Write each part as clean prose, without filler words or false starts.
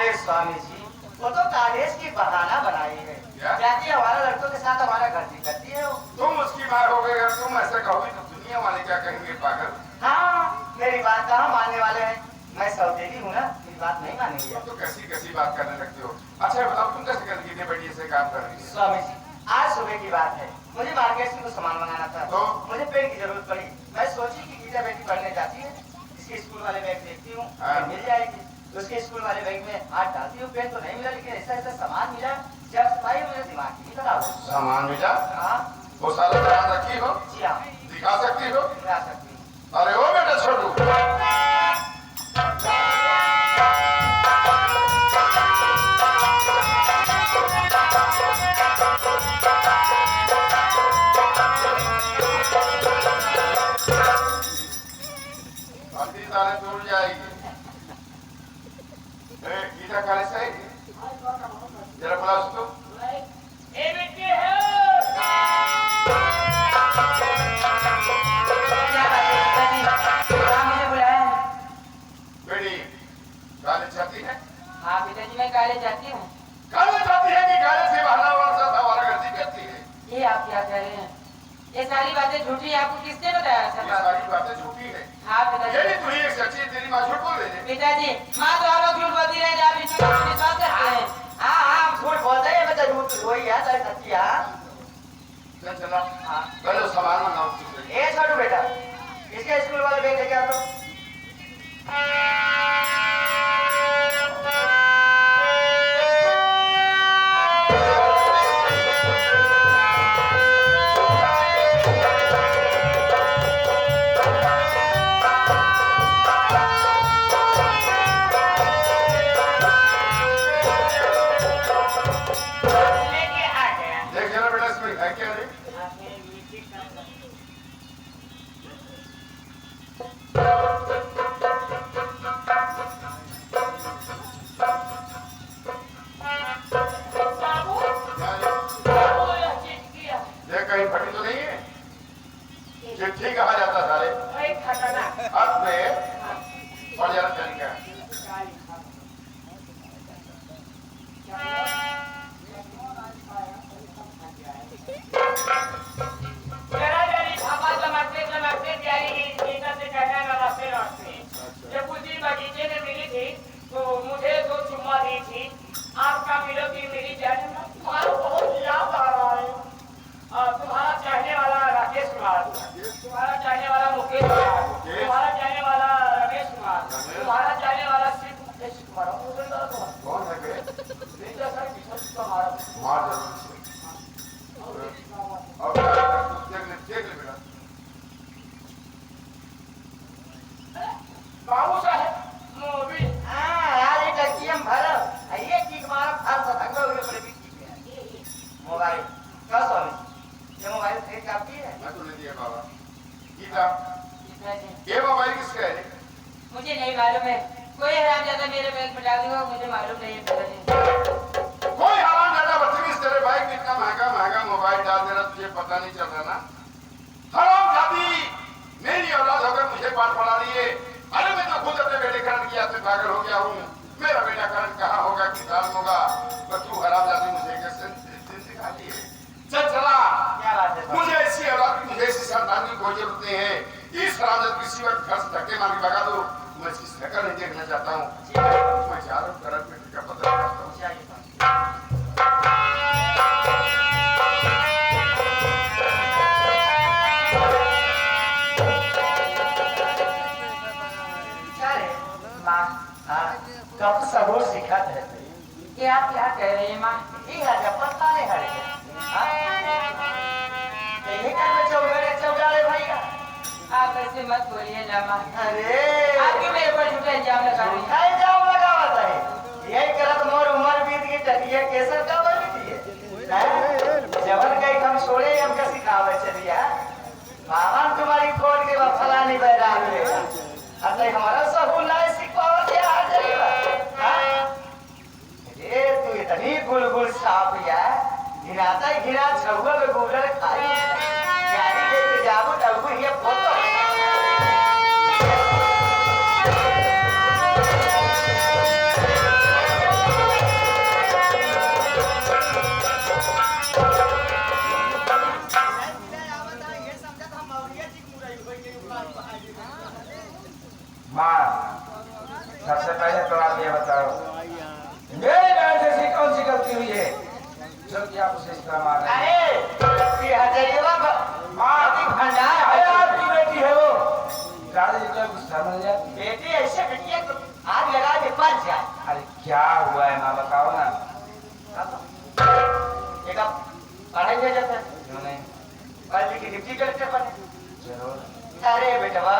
अरे स्वामी जी, वो तो कॉलेज की बहाना बनाई है। जाती हमारा लड़कों के साथ हमारा गर्दी करती है वो। तुम उसकी बात हो गई, तुम ऐसे कहोगी तो दुनिया वाले क्या कहेंगे पागल। हाँ, मेरी बात कहाँ मानने वाले हैं। मैं सौतेली हूँ ना, मेरी बात नहीं मानेंगे। तुम तो कैसी कैसी बात करने लगते हो। अच्छा बताओ तुम कैसे कर कितने बड़ी से काम कर रही है। स्वामी जी, आज सुबह की बात है, मुझे मार्केट से कुछ सामान मंगाना था। तो मुझे पेन की जरूरत पड़ी। मैं सोची कि गीता बेटी पढ़ने जाती है, इसके स्कूल वाले बैग देखती हूँ, मिल जाएगी। उसके स्कूल वाले बैग में हाथ डालती हूँ, पेन तो नहीं मिला, लेकिन ऐसा ऐसा सामान मिला जब सफाई मेरे दिमाग की खराब हो। सामान मिला? हाँ। वो सारा ध्यान रखी हो? जी हाँ। दिखा सकती हो? दिखा सकती हूँ। अरे ओ बेटा छोटू, दूर जाएगी। गीता कॉलेज से जरा बुला उसको। बेटी कॉलेज जाती है? हाँ पिताजी, मैं कॉलेज जाती हूँ। कॉलेज जाती है कि कॉलेज से बहाना हमारा गर्दी करती है? ये आप क्या कह रहे हैं? ये सारी बातें झूठी है, आपको किसने बताया? ये सारी बातें झूठी है। हाँ पिताजी। ये तू ही एक सच्ची, तेरी माँ झूठ बोल रही है। पिताजी, माँ तो आप लोग झूठ बोलती रहे, आप इसमें विश्वास करते हैं। हाँ हाँ, झूठ बोलते हैं, मैं तो झूठ वही है, तो सच्ची है। चल चला। हाँ। पहले सामान मंगाओ। ए छोटू बेटा, इसके स्कूल वाले बैग लेके आ तो। देख जरा बेटा इसमें है क्या रे? कहीं फटी तो नहीं है? चिट्ठी कहा जाता सारे अर्थ में और जरा तरीका जब उसी बगीचे में मिली थी तो मुझे जो चुम्मा दी थी, आपका मिलोगी मेरी जान, तुम्हारा बहुत याद आ रहा है। तुम्हारा चाहने वाला राकेश कुमार, तुम्हारा चाहने वाला मुकेश कुमार, तुम्हारा चाहने वाला रमेश कुमार, तुम्हारा चाहने वाला शिव कुमार। कौन है बे? मार देख ले बेटा। बाबू साहब मूवी हाँ यार, एक लड़की हम भर ये की हमारा फल सतंगा हुए बड़े बिकी पे मोबाइल क्या स्वामी, ये मोबाइल थे आपकी है? मैं तो नहीं दिया बाबा। गीता, पिताजी, ये मोबाइल किसका है? मुझे नहीं मालूम है। कोई हरामजादा मेरे बैग में डाल दूंगा, मुझे मालूम नहीं है पिताजी। कोई हरामजादा बदतमीज तेरे बाइक में इतना महंगा महंगा मोबाइल डाल दे रहा, तुझे पता नहीं चल रहा ना? हरामजादी, मेरी औलाद होकर मुझे पाठ पढ़ा रही है। अरे मैं तो खुद अपने बेटे करण की याद में पागल हो गया हूँ। मेरा बेटा करण कहाँ होगा, किस हाल होगा, तो तू हरामजादी मुझे कैसे सिखा दी है? चल चला। क्या बात है? मुझे ऐसी औलाद की, मुझे ऐसी संतान की कोई जरूरत नहीं है। इस हरामजादी किसी वक्त घर से धक्के मार के भगा दो, मैं इसकी शक्ल नहीं देखना चाहता हूँ। मैं जा रहा हूँ करण बेटे का पता लगाता हूँ। कब सबूर सिखत है? ये आप क्या कह रहे हैं माँ? ठीक है, जब पता नहीं हरे यही कर में चौगाड़े भाई का। आप ऐसे मत बोलिए ना माँ। अरे आप क्यों मेरे पर झूठा इल्जाम लगा रही हैं? इल्जाम लगावत है, यही करत मोर उम्र बीत गई, टटिया केसर का बनती है। जवन कई हम छोड़े हमका सिखावे चलिया मामन तुम्हारी खोल के फलानी बैरा मिलेगा। अब हमारा सबूर नहीं सिखवाओ क्या आ जाएगा? ये तू इतनी गुलगुल साफ या घिराता ही घिरा छुआ में गुलर खाई गाड़ी लेके जाबो तब ये फोटो सबसे पहले तो आप ये बताओ मेरी बहन से ऐसी कौन सी गलती हुई है जो कि आप उसे इस तरह मार रहे हैं? अरे ये हजरिया माती भंडार अरे है। आपकी बेटी है वो दादी जी को गुस्सा मिल जाए। बेटी ऐसे बिटिया को आग लगा के बच जाए। अरे क्या हुआ है माँ बताओ ना। एक आप पढ़ाई में जाते हैं क्यों नहीं? पढ़ लिख के डिप्टी कलेक्टर बने। जरूर। अरे बेटवा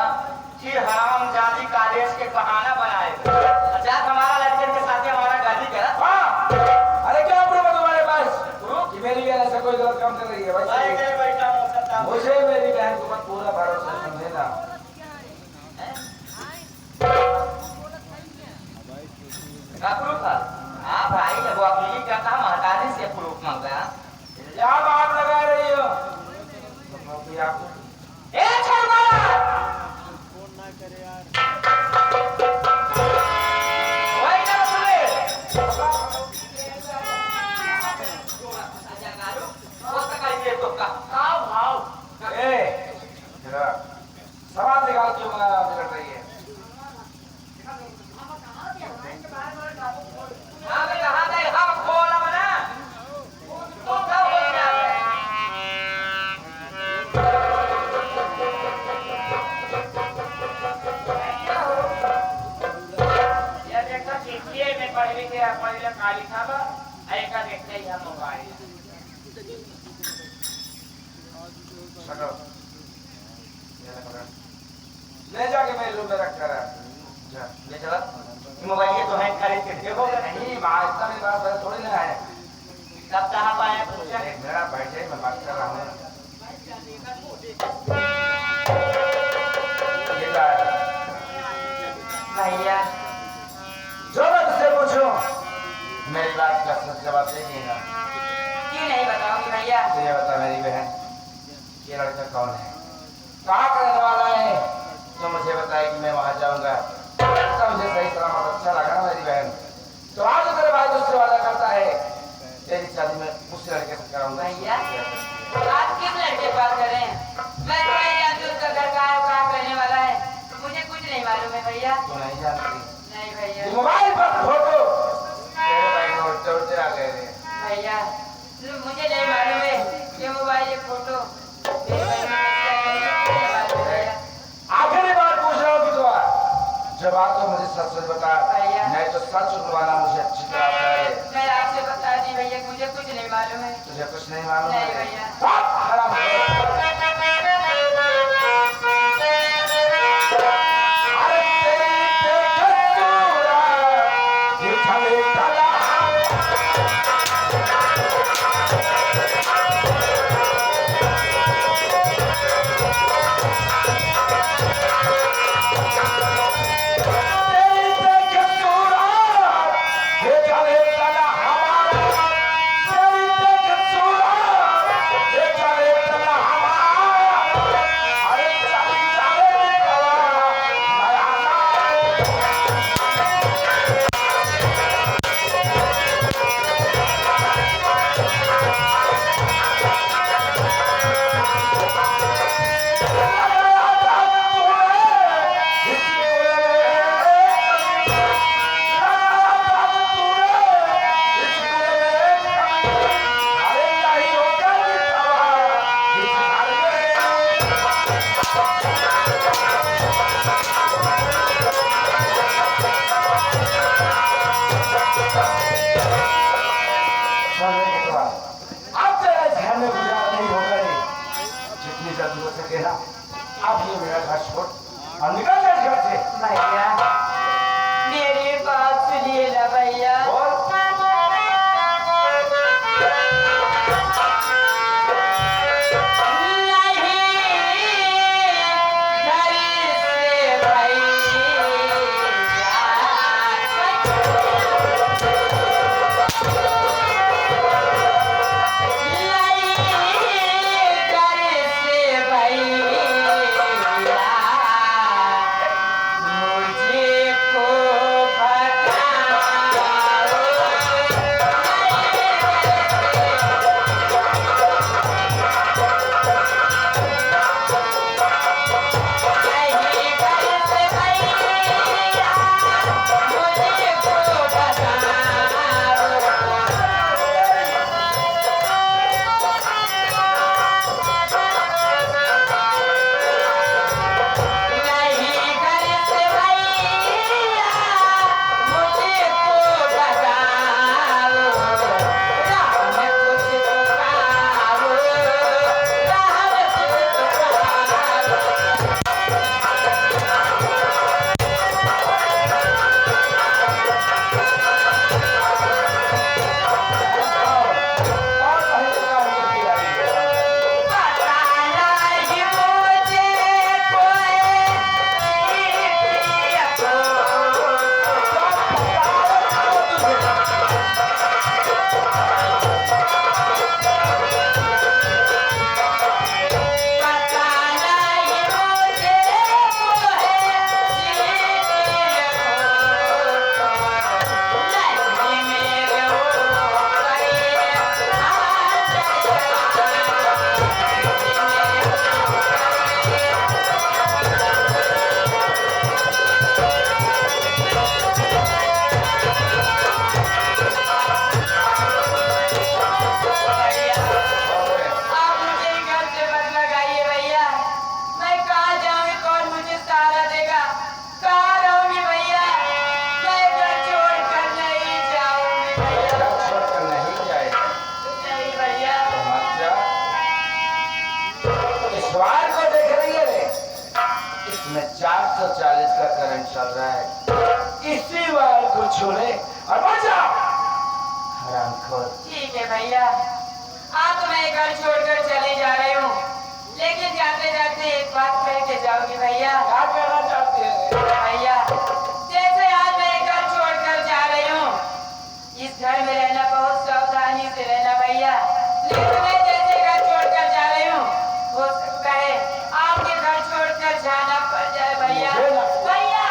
जी हम जाति कॉलेज के बहाना बनाए अच्छा हमारा लड़के के साथ हमारा गाली करा। हाँ अरे क्या प्रूफ है तुम्हारे पास कि मेरी बहन ऐसा कोई गलत काम कर रही है? भाई बैठा हो सकता मुझे मेरी बहन के ऊपर पूरा भरोसा है, समझे ना। का प्रूफ है? हाँ भाई जब वो अपनी कहता महतारी से प्रूफ मांगा। क्या बात लगा रही हो? तो भी आपको ए छलवाड़ा वही ना सुने वो तक आई तो का भाव ए जरा सवाल निकाल क्यों बिगड़ रही है? हाँ मैं कहा था हम खोला बना तो क्या हो गया? ये देखो चिट्ठी में पहले के पहले काली खाबा आएगा देखते ही हम मोबाइल पकड़ो ये ले पकड़ ले जाके मेरे रूम में रख कर आ। जा बेटा मोबाइल ये तो हैंग खरीद के देखोगे नहीं नहीं माँ इतना मेरे पास पैसा थोड़ी ना है। कब कहाँ पाए पूछा एक मेरा बैठे मैं बात कर रहा हूँ। ये क्या है? भैया जो मैं तुझसे पूछूं मेरी बात का सच जवाब देगी ना। क्यों नहीं बताओगी भैया? तो ये बता मेरी बहन ये लड़का कौन है? कहाँ का रहने वाला है? तो मुझे बताए कि मैं वहां जाऊंगा तो मुझे सही सलामत अच्छा लगा ना मेरी बहन। तो आज तो तेरे भाई दूसरे वादा करता है तेरी शादी में उस लड़के से कराऊंगा। भैया आप किस लड़के की बात कर रहे हैं? मैं तो नहीं जानती उसका घर कहाँ है, कहाँ रहने वाला है। मुझे कुछ नहीं मालूम है भैया। तू नहीं जानती? नहीं भैया। ये मोबाइल पर फोटो तेरे भाई को उड़ते उड़ते आ गए थे। भैया मुझे नहीं मालूम है ये मोबाइल ये फोटो मेरे भाई ने कैसे किया, मुझे मालूम है भैया। आखिरी बार पूछ रहा हूँ कि दुआ जवाब तो मुझे सच सच बता भैया। नहीं तो सच छुपवाना मुझे अच्छी तरह आता है। मैं आपसे बता दी भैया मुझे कुछ नहीं मालूम है। तुझे कुछ नहीं मालूम नहीं है? भैया। हराम अरे तेरी बेकसूरा ये छले तला तेरी बेकसूरा ये छले तला हमारा तेरी बेकसूरा ये छले तला हमारा 140 का करंट चल रहा है। इसी वायर को छोड़े और बच जा। हरामखोर। ठीक है भैया, आज तो मैं घर छोड़कर चले जा रही हूँ, लेकिन जाते जाते एक बात कह के जाऊंगी भैया। क्या कहना चाहते हैं? भैया, जैसे आज मैं घर छोड़कर जा रही हूँ, इस घर में रहना बहुत सावधानी से रहना भैया। लेकिन मैं जैसे घर छोड़कर जा रही हूँ, हो सकता है आपके घर छोड़कर जाना पड़ जाए भैया। भैया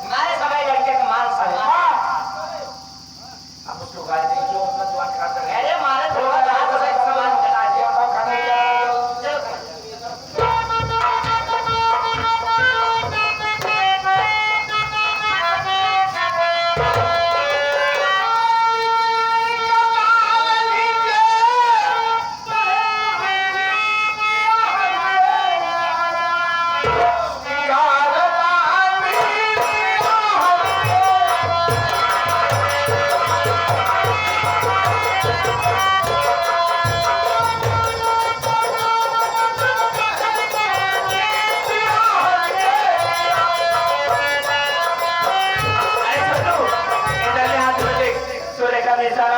हमारे समय लड़के का मान सम्मान। अब उसको गाली देंगे जो अपना जुबान खराब कर रहे हैं। अरे मारे थोड़ा रात से सम्मान करा दिया। अब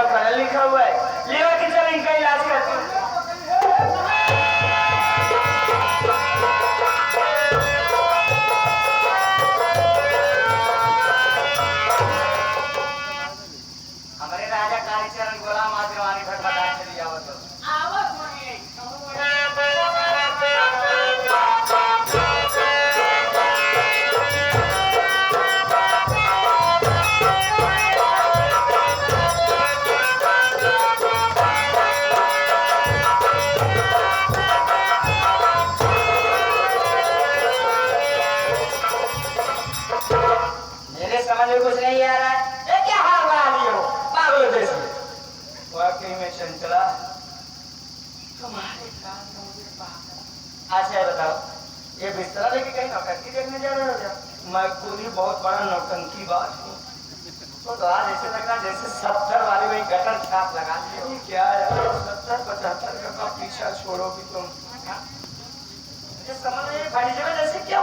खाने लिखा हुआ है, लियो कि चल इनका इलाज करते हैं। हमारे राजा कालीचरण गोला माधवानी भटभटा चली आवत हो। मेरे समझ में कुछ नहीं आ रहा है, ये क्या हाल बना लियो पागल जैसे। वाकई में चंचला तुम्हारे कान में मुझे पागल। अच्छा बताओ, ये बिस्तरा लेके कहीं नौटंकी देखने जा रहे हो क्या? मैं खुद ही बहुत बड़ा नौटंकी बाज हूँ। तो आज ऐसे लग रहा जैसे 70 वाले वही गटर छाप लगा लियो। क्या यार 70-75 का पीछा छोड़ोगी तुम? ये समझ में फर्नीचर जैसे क्या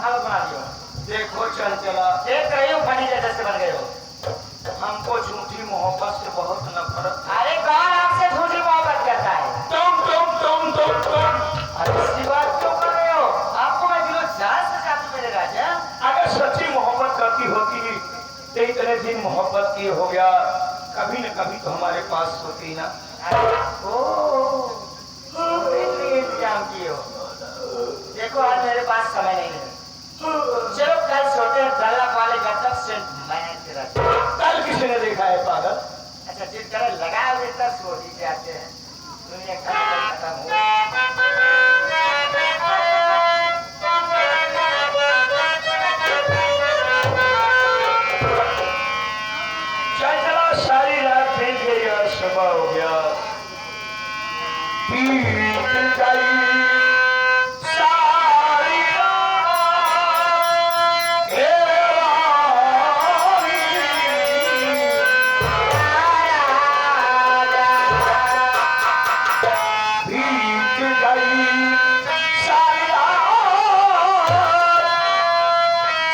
हाल बना लियो। देखो चंचला, देख रही हूँ फर्नीचर जैसे बन गए हो। हमको झूठी मोहब्बत से बहुत नफरत। अरे कौन आपसे झूठी मोहब्बत करता है? तुम। अरे इसी बात क्यों कर रहे हो? आपको मैं दिलों जान से चाहती मेरे राजा। अगर सच्ची मोहब्बत करती होती तो इतने दिन मोहब्बत की हो गया, कभी न कभी तो हमारे पास होती ना। इंतजाम किए हो। देखो आज मेरे पास समय नहीं है, चलो कल छोटे डल्ला वाले गत्तक से मैं तेरा। कल किसी ने देखा है पागल? अच्छा जिस तरह लगा हुए तब सो ही जाते हैं। दुनिया खत्म हो। चंचला सारी रात फिर गई और सुबह हो गया। बीत गई सारी रात, हे रानी। बीत गई सारी रात,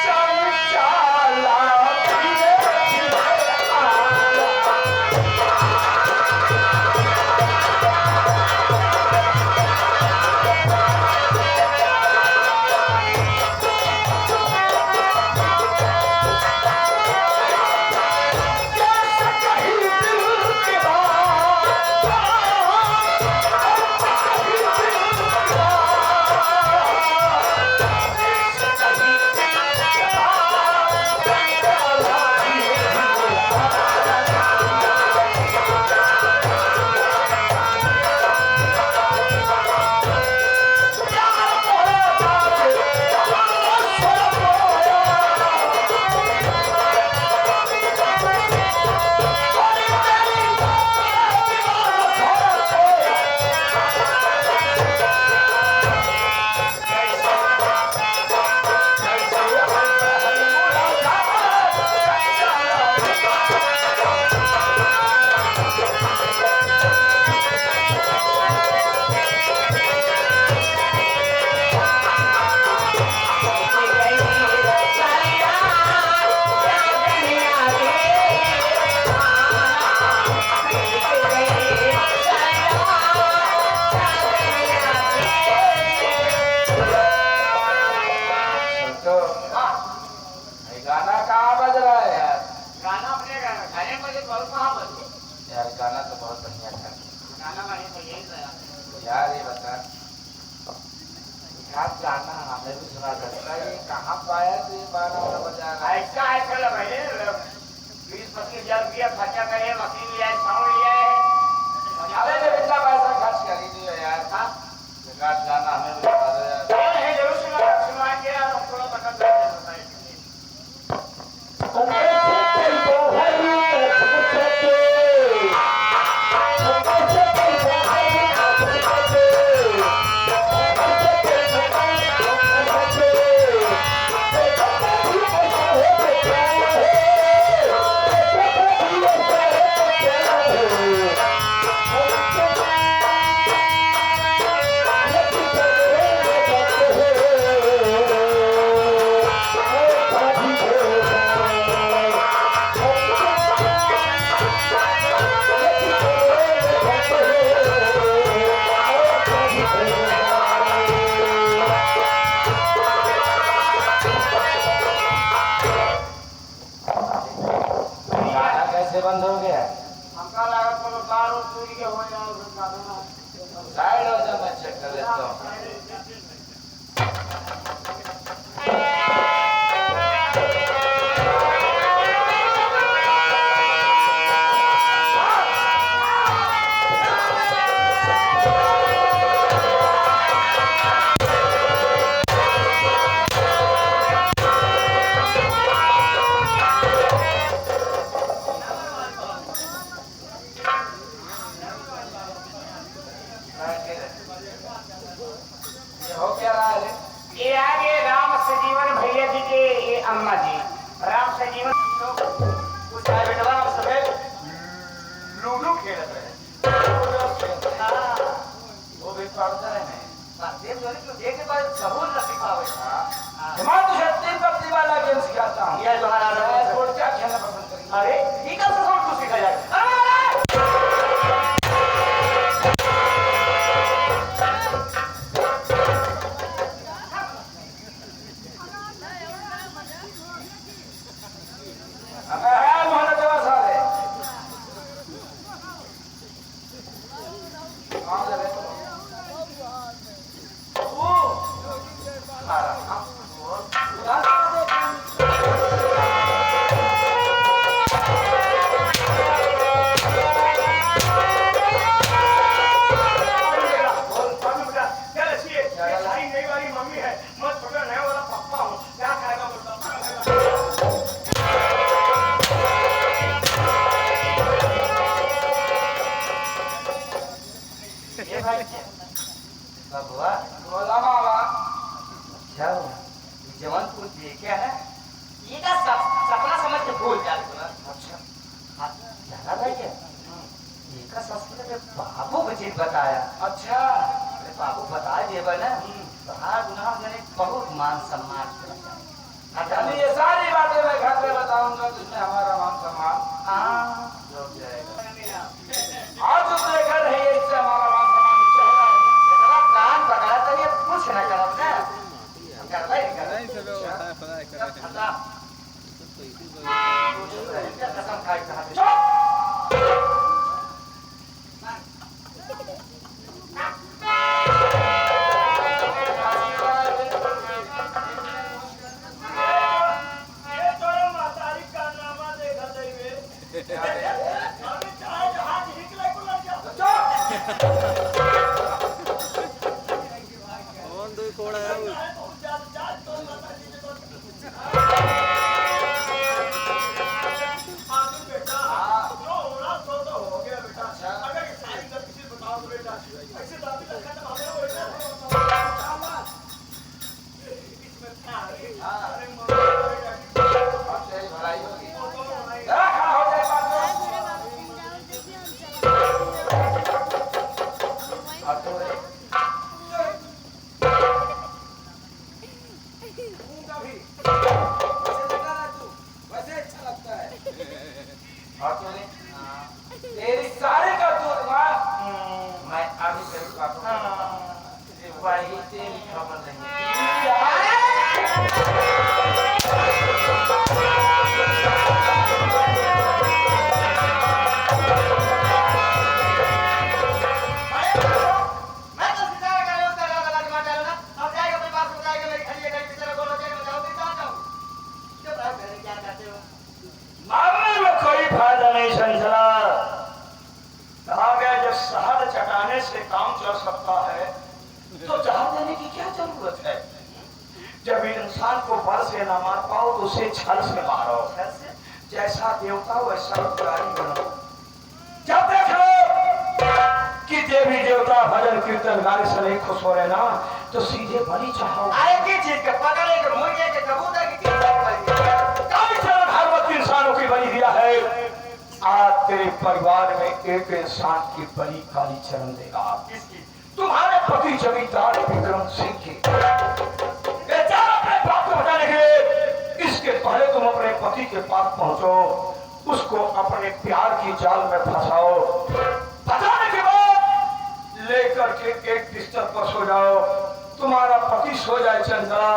चंचला धीरे धीरे आया। यार ये बता क्या जाना हमें भी सुना सकता है ये कहाँ पाया तो ये 12 बजा रहा है। ऐसा ऐसा लग रहा है 20-25,000 रुपया खर्चा करे, मशीन लिया है, साउंड लिया है। अरे जब इतना पैसा खर्च कर ही दिया यार बेकार जाना हमें भी बता दो यार। है जरूर सुनवाएंगे यार, हम थोड़ा पता कर देते हैं। गाना कैसे बंद हो गया? हमका लगा कोनो तार और चोरी के हो जाए साइड हो जा मैं चेक कर लेता हूँ। ये हो क्या रहा है? ये आगे राम सजीवन भैया जी के ये अम्मा जी राम सजीवन कुछ है बेटवा हम सबे लूडो खेल रहे हैं। वो भी पढ़ता है नहीं। देख जो नहीं देख के बाद सबूत न सिखावे। मैं तुझे 3 पत्ती वाला गेम सिखाता हूँ। ये तुम्हारा स्पोर्ट क्या खेलना पसंद करेंगे? अरे ठीक है सब कुछ सिखा जाए। मोहन जवा साले कौन जा रहे हो? मम्मी है मैं छोटा नया वाला पप्पा हूँ क्या खाएगा ये भाई बबुआ बोला बाबा क्या हुआ? जवान को देखे है ये का सपना समझ के भूल जा रहा। अच्छा हाँ जाना था क्या? ये का सपना में बाबू मुझे बताया। अच्छा अरे बाबू बता देबा ना तो हर गुनाह मैंने बहुत मान सम्मान करता अभी ये सारी बातें मैं घर पे बताऊंगा तो इसमें हमारा मान सम्मान हाँ रुक जाएगा। आज जो देखा रही है इससे हमारा मान सम्मान नीचे हो रहा है। इतना कान पकड़ा तो ये कुछ न करब ना कर भाई कर कसम खाई कहा ये तोरे मातारी का नामा देखा देवे अभी चाहे जहाज निकले को लग जा अब तेरी भलाई होगी। जरा खड़ा हो जाए बात में। अब तो रे। वैसे अच्छा लगता है। और तो रे। तेरी सारी करतूत मैं अभी तेरी बातों को वही तेरी खबर नहीं। काम चल सकता है तो जहां देने की क्या जरूरत है? जब इंसान को बल से ना मार पाओ तो उसे छल से मारो। जैसा देवता वैसा पुजारी बनो। जब देखो कि देवी देवता भजन कीर्तन गाने से नहीं खुश हो रहे ना तो सीधे बलि चाहो। आए की चीज के पकड़े के मुर्गे के कबूतर की कई चरण हर इंसानों की बलि दिया है। आज तेरे परिवार में एक इंसान की बलि काली चरण देगा। किसकी? तुम्हारे पति जमींदार विक्रम सिंह की। बेचारा अपने बाप को बचाने के लिए इसके पहले तुम अपने पति के पास पहुंचो, उसको अपने प्यार की जाल में फंसाओ। फंसाने के बाद लेकर के एक बिस्तर पर सो जाओ। तुम्हारा पति सो जाए चंद्रा,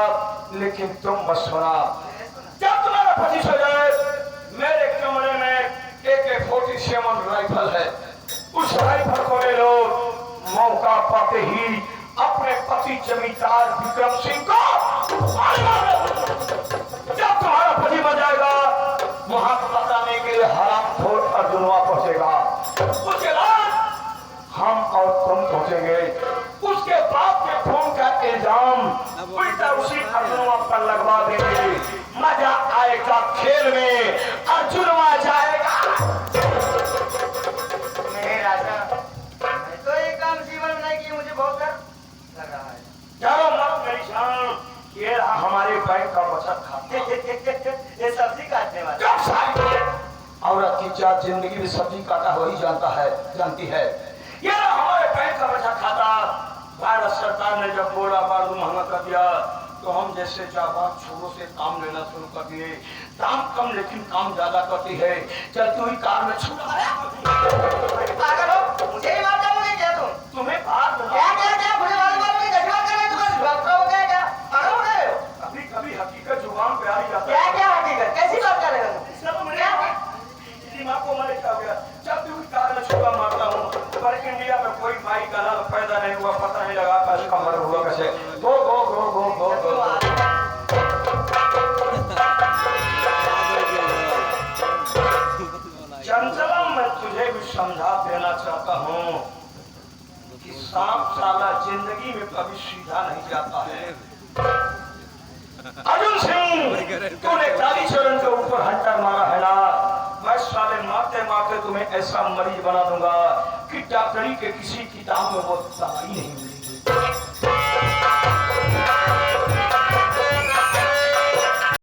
लेकिन तुम मत सोना। जब तुम्हारा पति सो जाए मेरे कमरे में AK-47 राइफल है, उस राइफल को ले लो। मौका पाते ही अपने पति जमींदार विक्रम सिंह को जब तुम्हारा पति मर जाएगा वहां बताने के लिए हरामखोर अर्जुनवा पहुंचेगा। उसके बाद हम और तुम पहुंचेंगे। उसके बाप के खून का इल्जाम उल्टा उसी अर्जुनवा पर लगवा देंगे। मजा आएगा खेल में, अर्जुनवा जाएगा। मेरे राजा, मैं तो ये काम जीवन में नहीं किया, मुझे बहुत डर लग रहा है। चलो मत मेरी जान, ये रहा हमारे बैंक का बचत खाता। ये सब्जी काटने वाला। जब सारी औरत की चार जिंदगी में सब्जी काटा वही जानती है। ये रहा हमारे बैंक का बचत खाता। भारत सरकार ने जब गोला बारूद महंगा कर दिया तो हम जैसे जाबाज छोरों से काम लेना शुरू कर दिए। दाम कम लेकिन काम ज्यादा करती है। चलती हुई कार में छुड़ा पागल हो, मुझे ही मार डालोगे क्या तुम? तुम्हें बात क्या क्या क्या मुझे मालूम है, कैसी बात कर रहे हो तुम? डॉक्टर हो गया क्या? पागल हो गए हो? कभी कभी हकीकत जुबान पे आ ही जाता क्या है। क्या हकीकत? कैसी बात कर रहे हो तुम? सब मेरे दिमाग को मैंने क्या गया। चलती हुई कार में छुड़ा मारता हूँ, पर इंडिया में कोई माई का लाल पैदा नहीं हुआ, पता नहीं लगा कैसे कमर हुआ कैसे। गो गो गो गो गो गो चंचला, मैं तुझे भी समझा देना चाहता हूँ कि सांप साला जिंदगी में कभी सीधा नहीं जाता है। अर्जुन सिंह, तूने काली चरण के ऊपर हंटर मारा है ना, मैं साले मारते मारते तुम्हें ऐसा मरीज बना दूंगा कि डॉक्टरी के किसी किताब में वो दवाई नहीं मिलेगी।